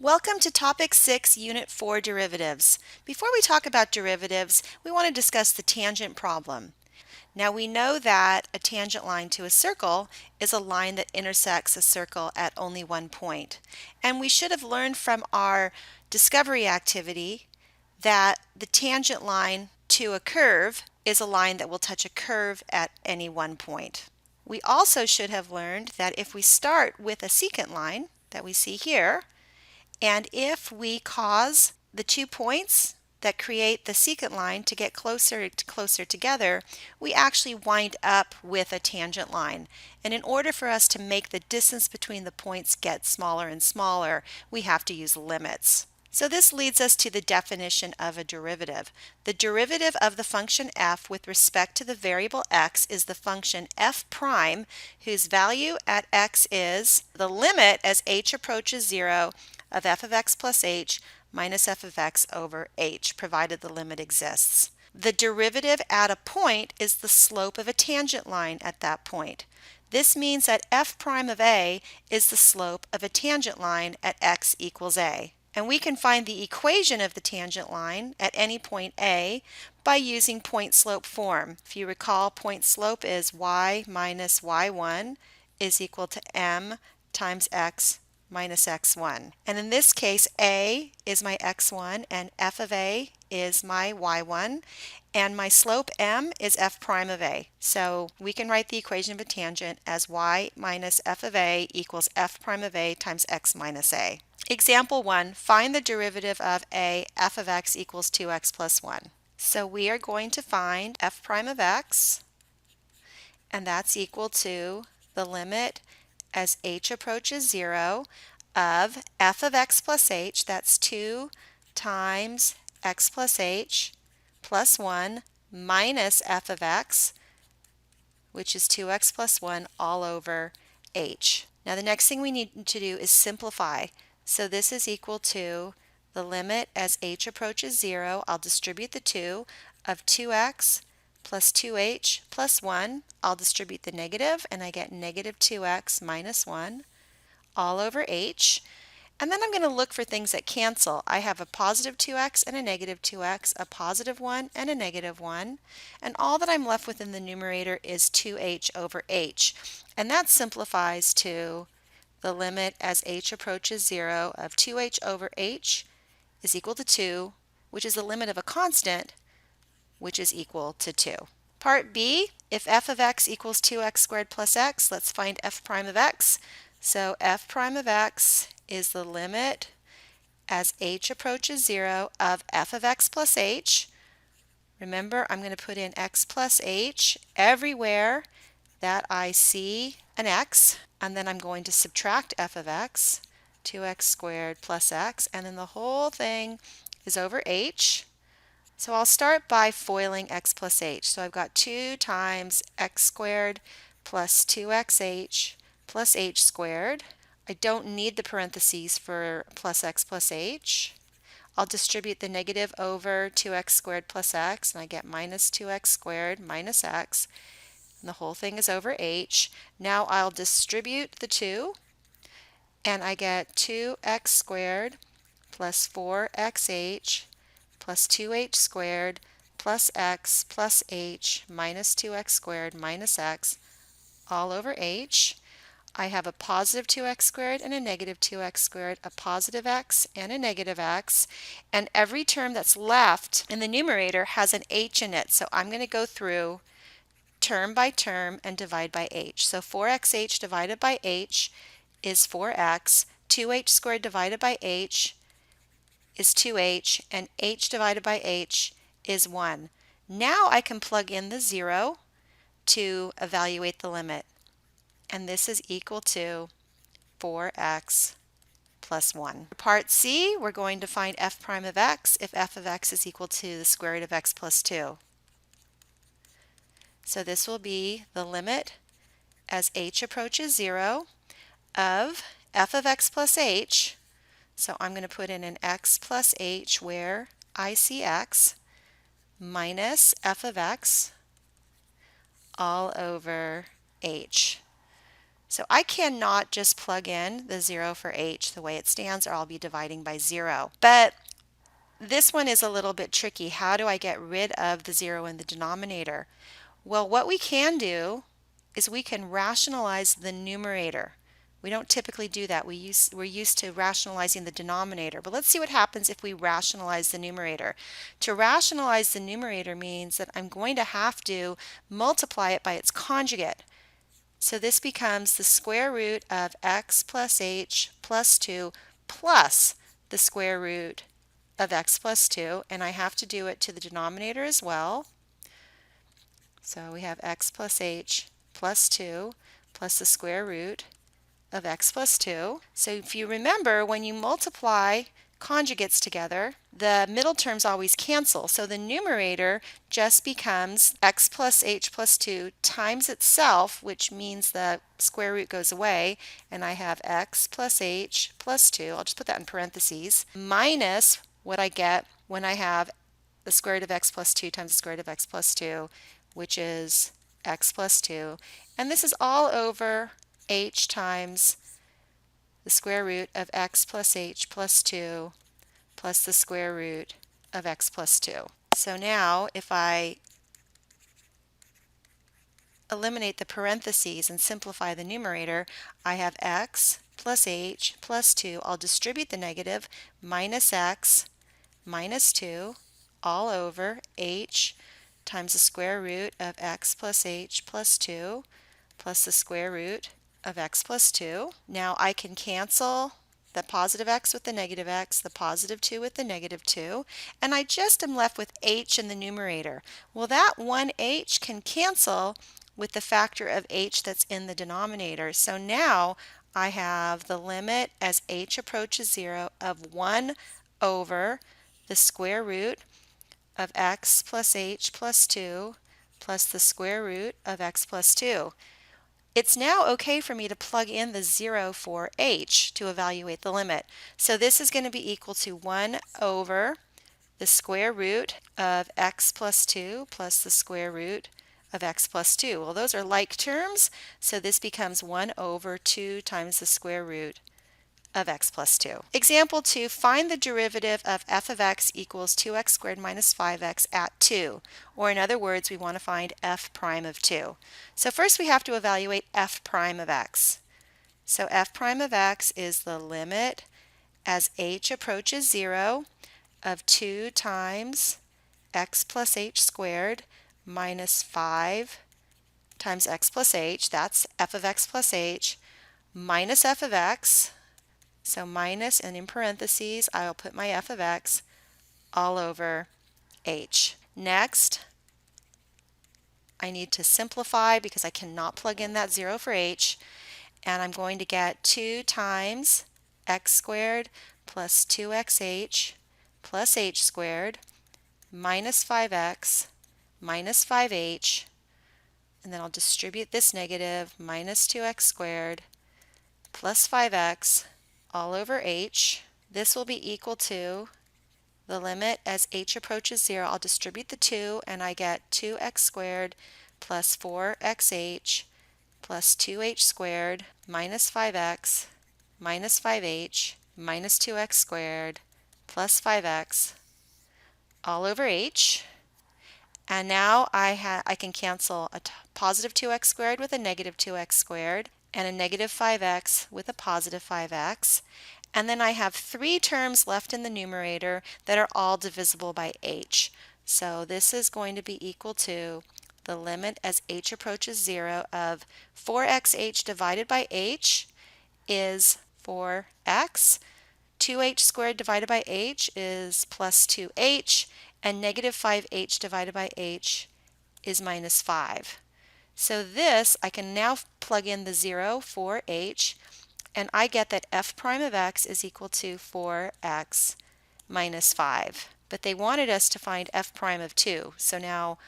Welcome to Topic 6, Unit 4, Derivatives. Before we talk about derivatives, we want to discuss the tangent problem. Now we know that a tangent line to a circle is a line that intersects a circle at only one point. And we should have learned from our discovery activity that the tangent line to a curve is a line that will touch a curve at any one point. We also should have learned that if we start with a secant line that we see here, and if we cause the 2 points that create the secant line to get closer together, we actually wind up with a tangent line. And in order for us to make the distance between the points get smaller and smaller, we have to use limits. So this leads us to the definition of a derivative. The derivative of the function f with respect to the variable x is the function f prime, whose value at x is the limit as h approaches 0 of f of x plus h minus f of x over h, provided the limit exists. The derivative at a point is the slope of a tangent line at that point. This means that f prime of a is the slope of a tangent line at x equals a. And we can find the equation of the tangent line at any point a by using point slope form. If you recall, point slope is y minus y1 is equal to m times x minus x1. And in this case, a is my x1 and f of a is my y1, and my slope m is f prime of a. So we can write the equation of a tangent as y minus f of a equals f prime of a times x minus a. Example 1, find the derivative of a f of x equals 2x plus 1. So we are going to find f prime of x, and that's equal to the limit as h approaches 0 of f of x plus h, that's 2 times x plus h plus 1 minus f of x, which is 2x plus 1 all over h. Now the next thing we need to do is simplify. So this is equal to the limit as h approaches 0, I'll distribute the 2, of 2x plus 2h plus 1. I'll distribute the negative and I get negative 2x minus 1 all over h. And then I'm going to look for things that cancel. I have a positive 2x and a negative 2x, a positive 1 and a negative 1, and all that I'm left with in the numerator is 2h over h. And that simplifies to the limit as h approaches 0 of 2h over h is equal to 2, which is the limit of a constant, which is equal to 2. Part B, if f of x equals 2x squared plus x, let's find f prime of x. So f prime of x is the limit as h approaches 0 of f of x plus h. Remember, I'm going to put in x plus h everywhere that I see an x, and then I'm going to subtract f of x, 2x squared plus x, and then the whole thing is over h. So I'll start by foiling x plus h. So I've got 2 times x squared plus 2xh plus h squared. I don't need the parentheses for plus x plus h. I'll distribute the negative over 2x squared plus x, and I get minus 2x squared minus x. And the whole thing is over h. Now I'll distribute the 2, and I get 2x squared plus 4xh plus 2h squared plus x plus h minus 2x squared minus x all over h. I have a positive 2x squared and a negative 2x squared, a positive x and a negative x, and every term that's left in the numerator has an h in it. So I'm going to go through term by term and divide by h. So 4xh divided by h is 4x, 2h squared divided by h is 2h, and h divided by h is 1. Now I can plug in the 0 to evaluate the limit, and this is equal to 4x plus 1. For part C, we're going to find f prime of x if f of x is equal to the square root of x plus 2. So this will be the limit as h approaches 0 of f of x plus h. So I'm going to put in an x plus h where I see x minus f of x all over h. So I cannot just plug in the 0 for h the way it stands, or I'll be dividing by 0. But this one is a little bit tricky. How do I get rid of the 0 in the denominator? Well, what we can do is we can rationalize the numerator. We don't typically do that. We're used to rationalizing the denominator. But let's see what happens if we rationalize the numerator. To rationalize the numerator means that I'm going to have to multiply it by its conjugate. So this becomes the square root of x plus h plus 2 plus the square root of x plus 2, and I have to do it to the denominator as well. So we have x plus h plus 2 plus the square root of x plus 2. So if you remember, when you multiply conjugates together, the middle terms always cancel. So the numerator just becomes x plus h plus 2 times itself, which means the square root goes away, and I have x plus h plus 2, I'll just put that in parentheses, minus what I get when I have the square root of x plus 2 times the square root of x plus 2, which is x plus 2. And this is all over h times the square root of x plus h plus 2 plus the square root of x plus 2. So now if I eliminate the parentheses and simplify the numerator, I have x plus h plus 2. I'll distribute the negative, minus x minus 2 all over h times the square root of x plus h plus 2 plus the square root of x plus 2. Now I can cancel the positive x with the negative x, the positive 2 with the negative 2, and I just am left with h in the numerator. Well, that one h can cancel with the factor of h that's in the denominator. So now I have the limit as h approaches 0 of 1 over the square root of x plus h plus 2 plus the square root of x plus 2. It's now okay for me to plug in the 0 for h to evaluate the limit. So this is going to be equal to 1 over the square root of x plus 2 plus the square root of x plus 2. Well, those are like terms, so this becomes 1 over 2 times the square root of x plus 2. Example 2, find the derivative of f of x equals 2x squared minus 5x at 2. Or in other words, we want to find f prime of 2. So first we have to evaluate f prime of x. So f prime of x is the limit as h approaches 0 of 2 times x plus h squared minus 5 times x plus h, that's f of x plus h, minus f of x. So minus, and in parentheses, I'll put my f of x all over h. Next, I need to simplify because I cannot plug in that 0 for h, and I'm going to get 2 times x squared plus 2xh plus h squared minus 5x minus 5h, and then I'll distribute this negative, minus 2x squared plus 5x all over h. This will be equal to the limit as h approaches 0. I'll distribute the 2 and I get 2x squared plus 4xh plus 2h squared minus 5x minus 5h minus 2x squared plus 5x all over h. And now I can cancel a positive 2x squared with a negative 2x squared, and a negative 5x with a positive 5x. And then I have 3 terms left in the numerator that are all divisible by h. So this is going to be equal to the limit as h approaches 0 of 4xh divided by h is 4x. 2h squared divided by h is plus 2h, and negative 5h divided by h is minus 5. So this, I can now plug in the 0 for h, and I get that f prime of x is equal to 4x minus 5. But they wanted us to find f prime of 2, so now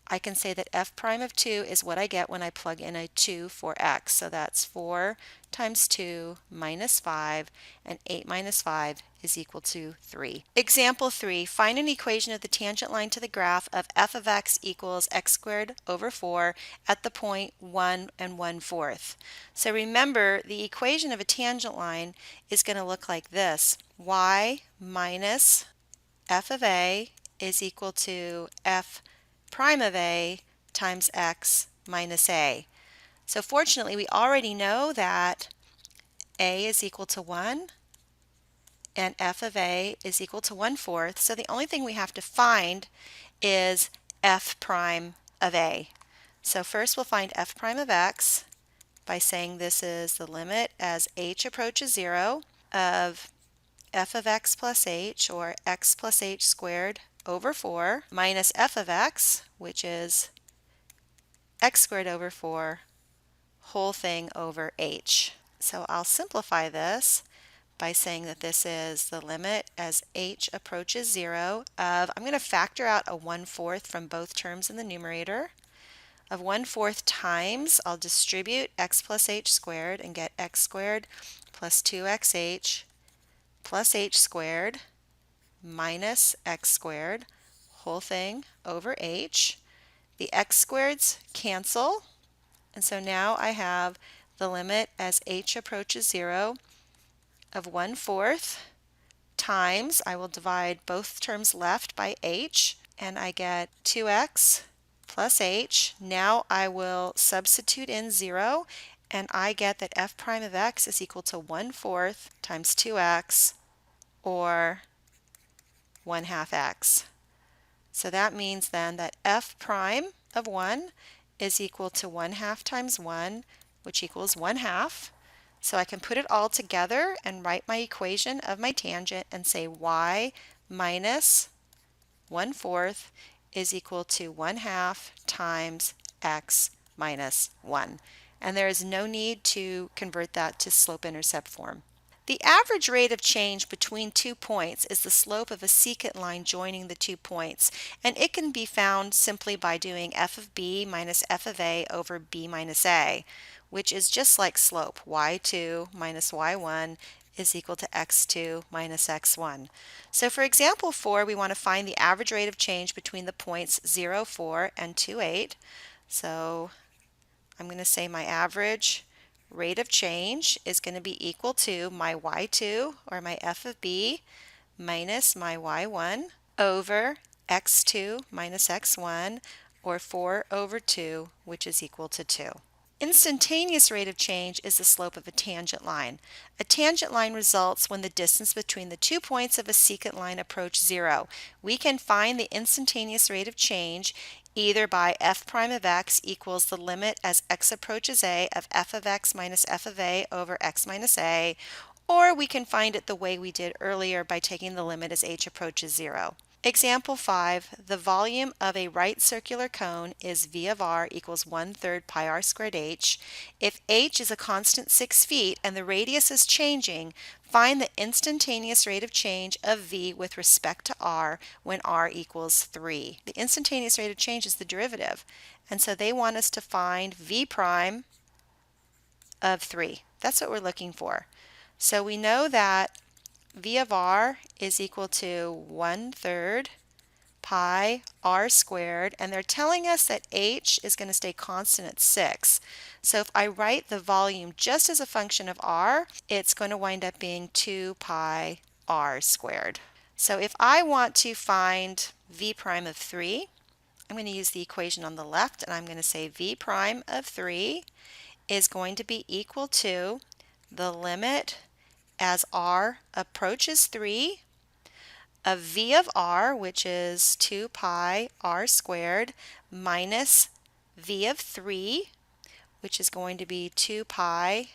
I can say that f prime of 2 is what I get when I plug in a 2 for x. So that's 4 times 2 minus 5, and 8 minus 5 is equal to 3. Example 3, find an equation of the tangent line to the graph of f of x equals x squared over 4 at the point 1 and 1/4. So remember, the equation of a tangent line is going to look like this. Y minus f of a is equal to f prime of a times x minus a. So fortunately, we already know that a is equal to 1 and f of a is equal to 1/4. So the only thing we have to find is f prime of a. So first we'll find f prime of x by saying this is the limit as h approaches 0 of f of x plus h, or x plus h squared over 4, minus f of x, which is x squared over 4, whole thing over h. So I'll simplify this by saying that this is the limit as h approaches 0 of, I'm going to factor out a 1/4 from both terms in the numerator, of 1/4 times, I'll distribute x plus h squared and get x squared plus 2xh plus h squared minus x squared, whole thing over h. The x squareds cancel, and so now I have the limit as h approaches 0 of 1/4 times, I will divide both terms left by h, and I get 2x plus h. Now I will substitute in 0, and I get that f prime of x is equal to 1/4 times 2x, or 1/2 x. So that means then that f prime of 1 is equal to 1/2 times 1, which equals 1/2. So I can put it all together and write my equation of my tangent and say y minus 1/4 is equal to 1/2 times x minus 1. And there is no need to convert that to slope-intercept form. The average rate of change between 2 points is the slope of a secant line joining the 2 points, and it can be found simply by doing f of b minus f of a over b minus a, which is just like slope. Y2 minus y1 is equal to x2 minus x1. So for example 4, we want to find the average rate of change between the points 0, 4 and 2, 8. So I'm going to say my average rate of change is going to be equal to my y2, or my f of b, minus my y1 over x2 minus x1, or 4 over 2, which is equal to 2. Instantaneous rate of change is the slope of a tangent line. A tangent line results when the distance between the 2 points of a secant line approach 0. We can find the instantaneous rate of change either by f prime of x equals the limit as x approaches a of f of x minus f of a over x minus a, or we can find it the way we did earlier by taking the limit as h approaches 0. Example 5, the volume of a right circular cone is V of r equals 1/3 pi r squared h. If h is a constant 6 feet and the radius is changing, find the instantaneous rate of change of v with respect to r when r equals 3. The instantaneous rate of change is the derivative, and so they want us to find v prime of 3. That's what we're looking for. So we know that V of r is equal to 1/3 pi r squared, and they're telling us that h is going to stay constant at 6. So if I write the volume just as a function of r, it's going to wind up being 2 pi r squared. So if I want to find v prime of 3, I'm going to use the equation on the left, and I'm going to say v prime of 3 is going to be equal to the limit as r approaches 3 of v of r, which is 2 pi r squared, minus v of 3, which is going to be 2 pi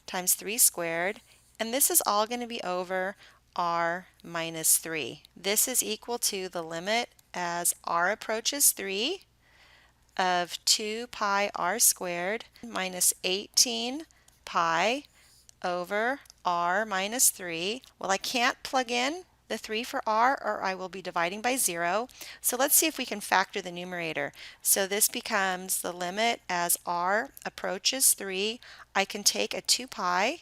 times 3 squared, and this is all going to be over r minus 3. This is equal to the limit as r approaches 3 of 2 pi r squared minus 18 pi over r minus 3. Well, I can't plug in the 3 for r, or I will be dividing by 0. So let's see if we can factor the numerator. So this becomes the limit as r approaches 3. I can take a 2 pi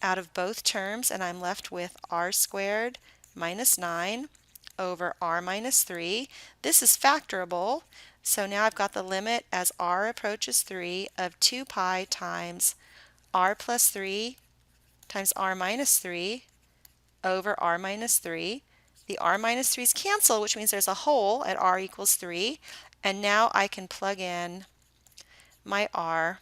out of both terms, and I'm left with r squared minus 9 over r minus 3. This is factorable, so now I've got the limit as r approaches 3 of 2 pi times r plus 3 times r minus 3 over r minus 3. The r minus 3's cancel, which means there's a hole at r equals 3, and now I can plug in my r,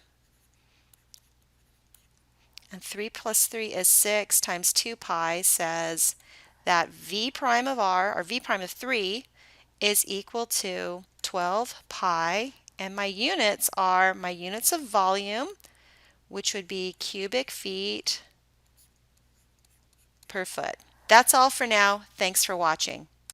and 3 plus 3 is 6 times 2 pi says that v prime of r, or v prime of 3, is equal to 12 pi, and my units are my units of volume, which would be cubic feet per foot. That's all for now. Thanks for watching.